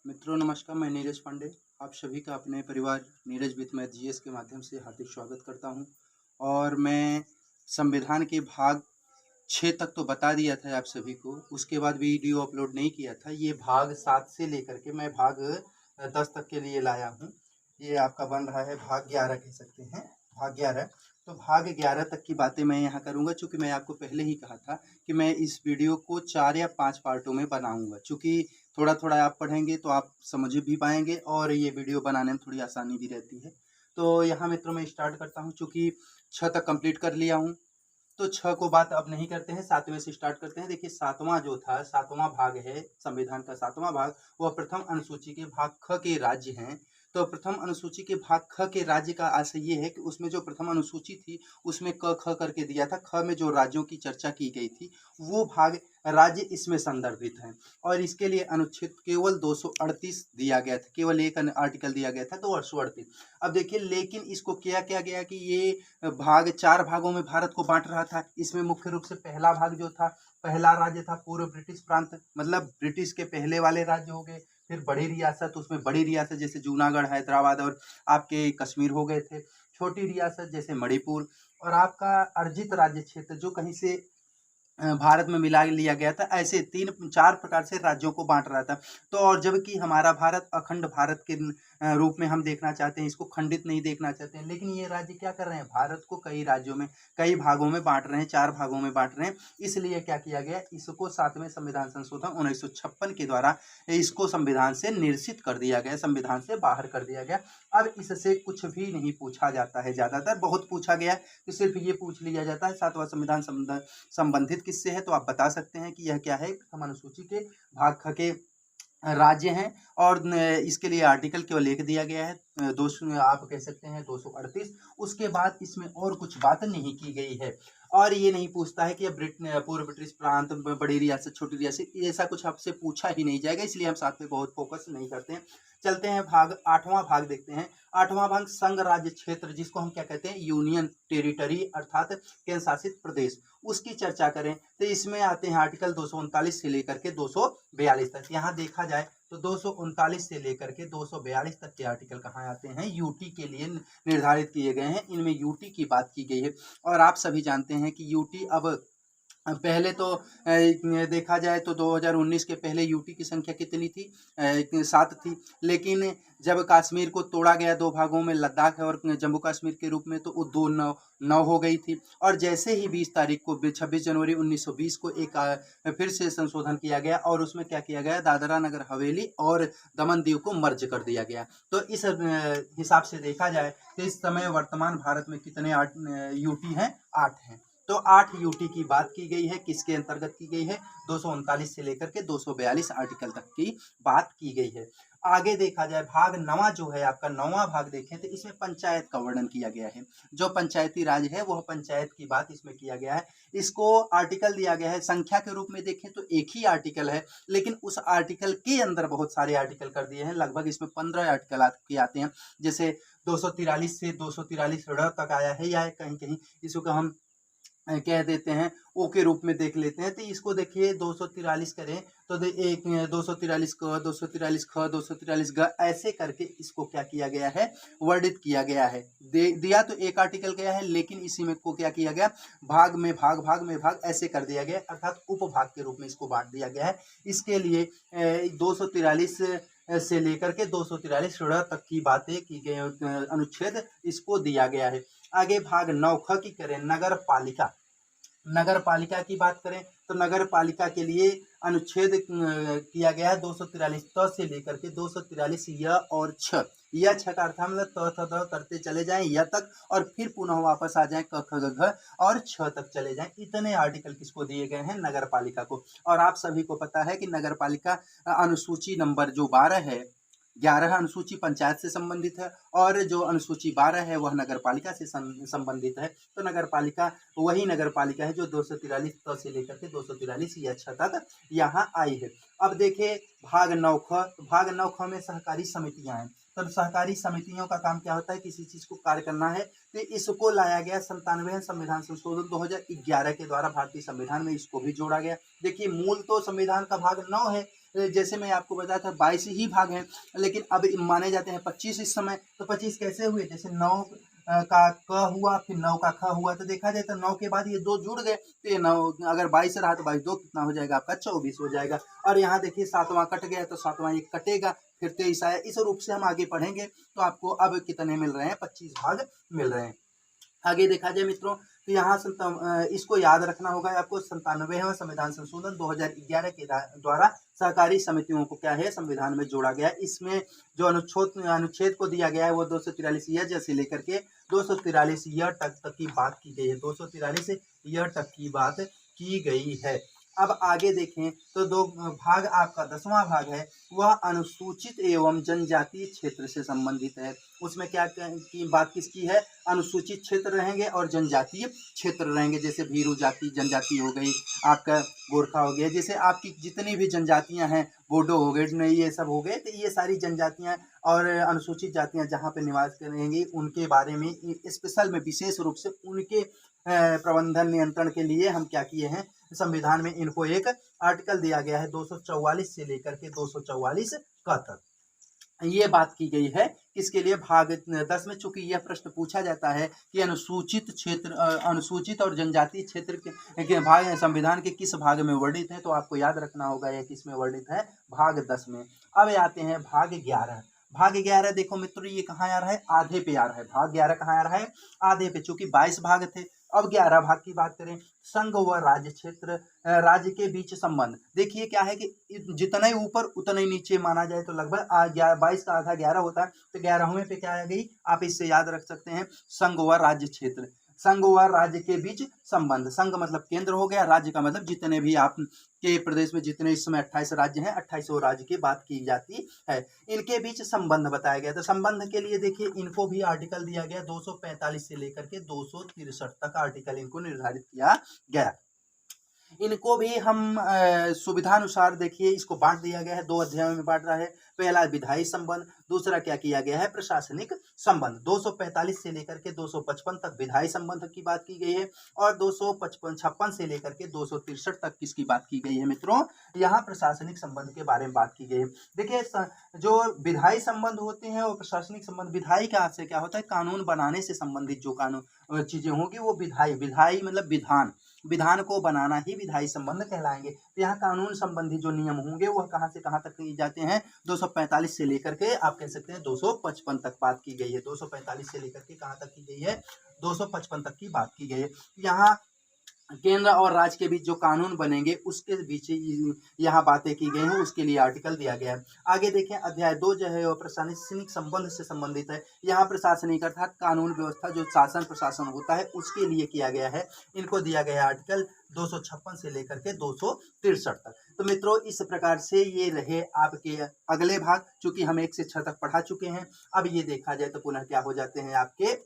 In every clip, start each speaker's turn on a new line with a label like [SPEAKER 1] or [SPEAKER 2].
[SPEAKER 1] मित्रों नमस्कार, मैं नीरज पांडे। आप सभी का अपने परिवार नीरज विथ मैथ जीएस के माध्यम से हार्दिक स्वागत करता हूं। और मैं संविधान के भाग 6 तक तो बता दिया था आप सभी को, उसके बाद वीडियो अपलोड नहीं किया था। ये भाग 7 से लेकर के मैं भाग 10 तक के लिए लाया हूँ। ये आपका बन रहा है भाग 11 कह सकते हैं, भाग 11। तो भाग 11 तक की बातें मैं यहाँ करूँगा, चूँकि मैं आपको पहले ही कहा था कि मैं इस वीडियो को 4 या 5 पार्टों में बनाऊँगा। चूँकि थोड़ा-थोड़ा आप पढ़ेंगे तो आप समझ भी पाएँगे और ये वीडियो बनाने में थोड़ी आसानी भी रहती है। तो यहाँ मित्रों मैं स्टार्ट करता हूँ, चूँकि 6 तक कंप्लीट कर लिया हूँ। तो 6 को बात अब नहीं करते हैं, 7वें से स्टार्ट करते हैं। देखिए 7वां जो था, 7वां भाग है संविधान का 7वां भाग, वह प्रथम अनुसूची के भाग ख के राज्य हैं। तो प्रथम अनुसूची के भाग ख के राज्य का आशय ये है कि उसमें जो प्रथम अनुसूची थी, उसमें क, ख करके दिया था। ख में जो राज्यों की चर्चा की गई थी, वो भाग राज्य इसमें संदर्भित हैं। और इसके लिए अनुच्छेद केवल 238 दिया गया था, केवल एक आर्टिकल दिया गया था, 238। अब देखिए, लेकिन इसको क्या किया गया कि ये भाग 4 भागों में भारत को बांट रहा था। इसमें मुख्य रूप से पहला भाग जो था, पहला राज्य था पूर्व ब्रिटिश प्रांत, मतलब ब्रिटिश के पहले वाले राज्य हो गए। फिर बड़ी रियासत, उसमें बड़ी रियासत जैसे जूनागढ़, हैदराबाद और आपके कश्मीर हो गए थे। छोटी रियासत जैसे मणिपुर, और आपका अर्जित राज्य क्षेत्र जो कहीं से भारत में मिला लिया गया था। ऐसे 3-4 प्रकार से राज्यों को बांट रहा था। तो और जबकि हमारा भारत अखंड भारत के रूप में हम देखना चाहते हैं, इसको खंडित नहीं देखना चाहते हैं, लेकिन ये राज्य क्या कर रहे हैं, भारत को कई राज्यों में, कई भागों में बांट रहे हैं, 4 भागों में बांट रहे हैं। इसलिए क्या किया गया, इसको 7वें संविधान संशोधन 1956 के द्वारा इसको संविधान से निरसित कर दिया गया, संविधान से बाहर कर दिया गया। अब इससे कुछ भी नहीं पूछा जाता है, ज्यादातर बहुत पूछा गया तो सिर्फ ये पूछ लिया जाता है 7वां संविधान संबंधित किससे है, तो आप बता सकते हैं कि यह क्या है, प्रथम अनुसूची के भाग ख के राज्य हैं। और इसके लिए आर्टिकल केवल एक दिया गया है, आप कह सकते हैं 238। उसके बाद इसमें और कुछ बात नहीं की गई है। और ये नहीं पूछता है कि पूर्व ब्रिटिश प्रांत, बड़ी रियासत, छोटी रियासत, ऐसा कुछ आपसे पूछा ही नहीं जाएगा, इसलिए हम साथ में बहुत फोकस नहीं करते हैं। चलते हैं भाग 8वां भाग देखते हैं। 8वां भाग संघ राज्य क्षेत्र, जिसको हम क्या कहते हैं, यूनियन टेरिटरी, अर्थात केंद्र शासित प्रदेश, उसकी चर्चा करें तो इसमें आते हैं आर्टिकल 239 से लेकर के 242 तक। यहाँ देखा जाए तो 239 से लेकर के 242 तक के आर्टिकल कहाँ आते हैं, यूटी के लिए निर्धारित किए गए हैं। इनमें यूटी की बात की गई है। और आप सभी जानते हैं कि यूटी अब पहले तो देखा जाए तो 2019 के पहले यूटी की संख्या कितनी थी, 7 थी। लेकिन जब कश्मीर को तोड़ा गया 2 भागों में, लद्दाख और जम्मू कश्मीर के रूप में, तो वो 9 हो गई थी। और जैसे ही 20 तारीख को 26 जनवरी 1920 को एक फिर से संशोधन किया गया, और उसमें क्या किया गया, दादरा नगर हवेली और दमन दीव को मर्ज कर दिया गया। तो इस हिसाब से देखा जाए तो इस समय वर्तमान भारत में कितने यूटी हैं, 8 हैं। तो 8 यूटी की बात की गई है, किसके अंतर्गत की गई है, 239 से लेकर के 242 आर्टिकल तक की बात की गई है। आगे देखा जाए भाग 9वां जो है आपका, 9वां भाग देखें तो इसमें पंचायत का वर्णन किया गया है। जो पंचायती राज है वह पंचायत की बात इसमें किया गया है। इसको आर्टिकल दिया गया है, संख्या के रूप में देखें तो एक ही आर्टिकल है, लेकिन उस आर्टिकल के अंदर बहुत सारे आर्टिकल कर दिए हैं। लगभग इसमें 15 आर्टिकल आते हैं, जैसे 243 से 243 तक आया है, या कहीं कहीं इसको हम कह देते हैं ओ के रूप में देख लेते हैं। तो इसको देखिए 243 करें तो एक 243 क, 243 ख, 243 ग, ऐसे करके इसको क्या किया गया है, वर्णित किया गया है। दिया तो एक आर्टिकल गया है, लेकिन इसी में को क्या किया गया, भाग में भाग, भाग में भाग ऐसे कर दिया गया, अर्थात उपभाग के रूप में इसको बांट दिया गया है। इसके लिए 243 से लेकर के 243 तक की बातें की गई, अनुच्छेद इसको दिया गया है। आगे भाग 9 ख की करें, नगर पालिका। नगर पालिका की बात करें तो नगर पालिका के लिए अनुच्छेद किया गया है 243 त से लेकर के 243 य और छ। यह छ का अर्थ मतलब त थ द करते चले जाएं य तक, और फिर पुनः वापस आ जाएं क ख ग घ और छ तक चले जाएं। इतने आर्टिकल किसको दिए गए हैं, नगर पालिका को। और आप सभी को पता है कि नगर पालिका अनुसूची नंबर जो 12 है, 11 अनुसूची पंचायत से संबंधित है, और जो अनुसूची 12 है वह नगर पालिका से संबंधित है। तो नगर पालिका वही नगर पालिका है जो 243 त से लेकर के 243 या छ तक यहाँ आई है। अब देखें भाग 9 ख। भाग 9 ख में सहकारी समितियां हैं। तब सहकारी समितियों का काम क्या होता है, किसी चीज को कार्य करना है तो इसको लाया गया 97वें संविधान संशोधन 2011 के द्वारा भारतीय संविधान में, इसको भी जोड़ा गया। देखिए मूल तो संविधान का भाग 9 है, जैसे मैं आपको बताया था 22 ही भाग हैं, लेकिन अब माने जाते हैं 25 इस समय। तो 25 कैसे हुए, जैसे 9 का क हुआ, फिर 9 का ख हुआ, तो देखा जाए तो 9 के बाद ये 2 जुड़ गए, तो ये 9 अगर 22 रहा तो 22 2 कितना हो जाएगा आपका 24 हो जाएगा। और यहाँ देखिए 7वां कट गया तो 7वां ये कटेगा, फिर 23 आया। इस रूप से हम आगे पढ़ेंगे तो आपको अब कितने मिल रहे हैं, 25 भाग मिल रहे हैं। आगे देखा जाए मित्रों, तो यहाँ इसको याद रखना होगा आपको। 97वां संविधान संशोधन 2011 के द्वारा सहकारी समितियों को क्या है, संविधान में जोड़ा गया है। इसमें जो अनुच्छेद को दिया गया है वो 243 य से लेकर के 243 य तक की बात की गई है। 243 य तक की बात की गई है। अब आगे देखें तो दो भाग, आपका 10वां भाग है वह अनुसूचित एवं जनजातीय क्षेत्र से संबंधित है। उसमें क्या की बात किसकी है, अनुसूचित क्षेत्र रहेंगे और जनजातीय क्षेत्र रहेंगे। जैसे भीरू जाति जनजाति हो गई, आपका गोरखा हो गया, जैसे आपकी जितनी भी जनजातियां हैं, बोडो हो गए, ये सब हो गए, तो ये सारी जनजातियां और अनुसूचित जातियां जहाँ पे निवास करेंगी उनके बारे में स्पेशल में विशेष रूप से उनके प्रबंधन नियंत्रण के लिए हम क्या किए हैं, संविधान में इनको एक आर्टिकल दिया गया है 244 से लेकर के 244 का तक। ये बात की गई है किसके लिए, भाग 10 में। चूंकि यह प्रश्न पूछा जाता है कि अनुसूचित क्षेत्र, अनुसूचित और जनजातीय क्षेत्र के भाग संविधान के किस भाग में वर्णित है, तो आपको याद रखना होगा यह किस में वर्णित है, भाग 10 में। अब आते हैं भाग 11। भाग 11 देखो मित्रों, ये कहाँ आ रहा है, आधे पे आ रहा है। भाग 11 कहाँ आ रहा है, आधे पे। चूंकि 22 भाग थे, अब 11 भाग की बात करें। संघ व राज्य क्षेत्र, राज्य के बीच संबंध। देखिए क्या है कि जितना ही ऊपर उतना ही नीचे माना जाए, तो लगभग 22 का आधा 11 होता है, तो 11वें पे क्या आ गई, आप इससे याद रख सकते हैं, संघ व राज्य क्षेत्र। संघ व राज्य के बीच संबंध, संघ मतलब केंद्र हो गया, राज्य का मतलब जितने भी आप के प्रदेश में जितने इस समय 28 राज्य हैं, 28 राज्य की बात की जाती है। इनके बीच संबंध बताया गया। तो संबंध के लिए देखिए इनको भी आर्टिकल दिया गया 245 से लेकर के 263 तक आर्टिकल इनको निर्धारित किया गया। इनको भी हम सुविधानुसार देखिए इसको बांट दिया गया है, 2 अध्यायों में बांट रहा है। पहला विधायी संबंध, दूसरा क्या किया गया है, प्रशासनिक संबंध। 245 से लेकर के 255 तक विधायी संबंध की बात की गई है, और 256 से लेकर के 263 तक किसकी बात की गई है मित्रों, यहाँ प्रशासनिक संबंध के बारे में बात की गई है। देखिए जो विधायी संबंध होते हैं और प्रशासनिक संबंध, विधायी का से क्या होता है, कानून बनाने से संबंधित जो कानून चीजें होंगी वो विधायी, विधायी मतलब विधान, विधान को बनाना ही विधायी संबंध कहलाएंगे। तो यहाँ कानून संबंधी जो नियम होंगे वह कहाँ से कहाँ तक किए जाते हैं, 245 से लेकर के आप कह सकते हैं 255 तक बात की गई है। 245 से लेकर के कहाँ तक की गई है, 255 तक की बात की गई है। यहाँ केंद्र और राज्य के बीच जो कानून बनेंगे उसके बीच यहाँ बातें की गई हैं, उसके लिए आर्टिकल दिया गया है। आगे देखें अध्याय 2 जो है वो प्रशासनिक संबंध से संबंधित है। यहाँ प्रशासनिक अर्थात कानून व्यवस्था जो शासन प्रशासन होता है उसके लिए किया गया है। इनको दिया गया आर्टिकल 256 से लेकर के 263 तक। तो मित्रों इस प्रकार से ये रहे आपके अगले भाग, चूंकि हम 1 से 6 तक पढ़ा चुके हैं। अब ये देखा जाए तो पुनः क्या हो जाते हैं आपके,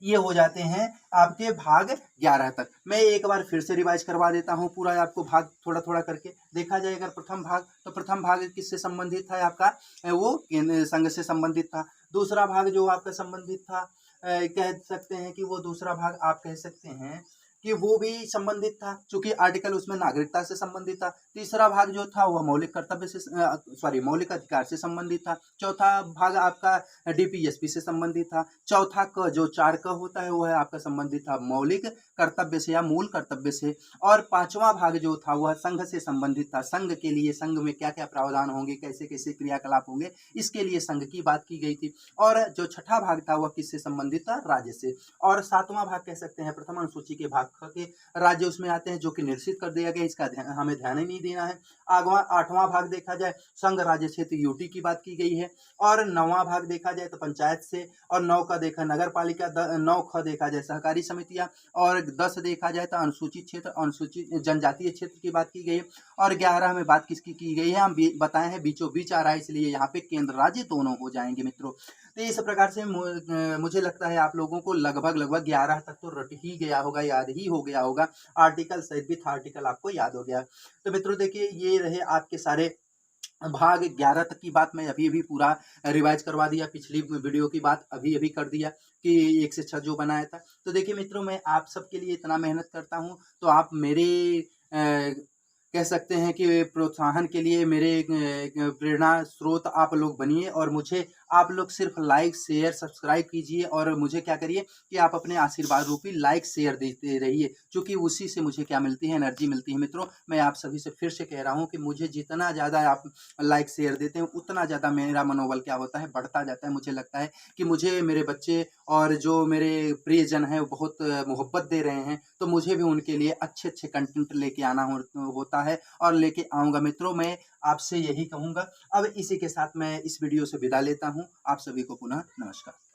[SPEAKER 1] ये हो जाते हैं आपके भाग 11 तक। मैं एक बार फिर से रिवाइज करवा देता हूँ पूरा आपको भाग थोड़ा थोड़ा करके। देखा जाए अगर प्रथम भाग, तो प्रथम भाग किससे संबंधित था आपका, वो संघ से संबंधित था। दूसरा भाग जो आपका संबंधित था, कह सकते हैं कि वो दूसरा भाग आप कह सकते हैं कि वो भी संबंधित था, चूंकि आर्टिकल उसमें नागरिकता से संबंधित था। तीसरा भाग जो था वह मौलिक कर्तव्य से मौलिक अधिकार से संबंधित था। चौथा भाग आपका डीपीएसपी से संबंधित था। चौथा क जो 4 क होता है वह आपका संबंधित था मौलिक कर्तव्य से या मूल कर्तव्य से। और 5वां भाग जो था वह संघ से संबंधित था। संघ के लिए, संघ में क्या क्या प्रावधान होंगे, कैसे कैसे क्रियाकलाप होंगे, इसके लिए संघ की बात की गई थी। और जो छठा भाग था वह किससे संबंधित था, राज्य से। और 7वां भाग कह सकते हैं प्रथम अनुसूची के भाग के राज्य उसमें आते हैं, जो कि निश्चित कर दिया गया, इसका हमें ध्यान ही नहीं देना है। 8वां भाग देखा जाए संघ राज्य क्षेत्र यूटी की बात की गई है। और 9वां भाग देखा जाए तो पंचायत से, और 9 का देखा नगर पालिका, 9 ख देखा जाए सहकारी समितियां, और 10 देखा जाए तो अनुसूचित क्षेत्र, अनुसूचित जनजातीय क्षेत्र की बात की गई है। और 11 में बात किसकी की गई है, हम बताए हैं बीचों बीच आ रहा है, इसलिए यहाँ पे केंद्र राज्य दोनों हो जाएंगे मित्रों। तो इस प्रकार से मुझे लगता है आप लोगों को लगभग 11 तक तो रट ही गया होगा, याद ही हो गया होगा, आर्टिकल सहित विथ आर्टिकल आपको याद हो गया। तो मित्रों देखिए ये रहे आपके सारे भाग 11 तक की बात। मैं अभी अभी पूरा रिवाइज करवा दिया, पिछली वीडियो की बात अभी अभी कर दिया कि 1 से 6 जो बनाया था। तो देखिए मित्रों मैं आप सबके लिए इतना मेहनत करता हूँ, तो आप मेरे कह सकते हैं कि प्रोत्साहन के लिए मेरे प्रेरणा स्रोत आप लोग बनिए और मुझे आप लोग सिर्फ लाइक शेयर सब्सक्राइब कीजिए और मुझे क्या करिए कि आप अपने आशीर्वाद रूपी लाइक शेयर देते रहिए, क्योंकि उसी से मुझे क्या मिलती है, एनर्जी मिलती है। मित्रों, मैं आप सभी से फिर से कह रहा हूँ कि मुझे जितना ज़्यादा आप लाइक शेयर देते हैं उतना ज़्यादा मेरा मनोबल क्या होता है, बढ़ता जाता है। मुझे लगता है कि मुझे मेरे बच्चे और जो मेरे प्रियजन हैं वो बहुत मोहब्बत दे रहे हैं, तो मुझे भी उनके लिए अच्छे-अच्छे कंटेंट लेके आना होता है और लेके आऊँगा। मित्रों, मैं आपसे यही कहूँगा। अब इसी के साथ मैं इस वीडियो से विदा लेता हूँ। आप सभी को पुनः नमस्कार।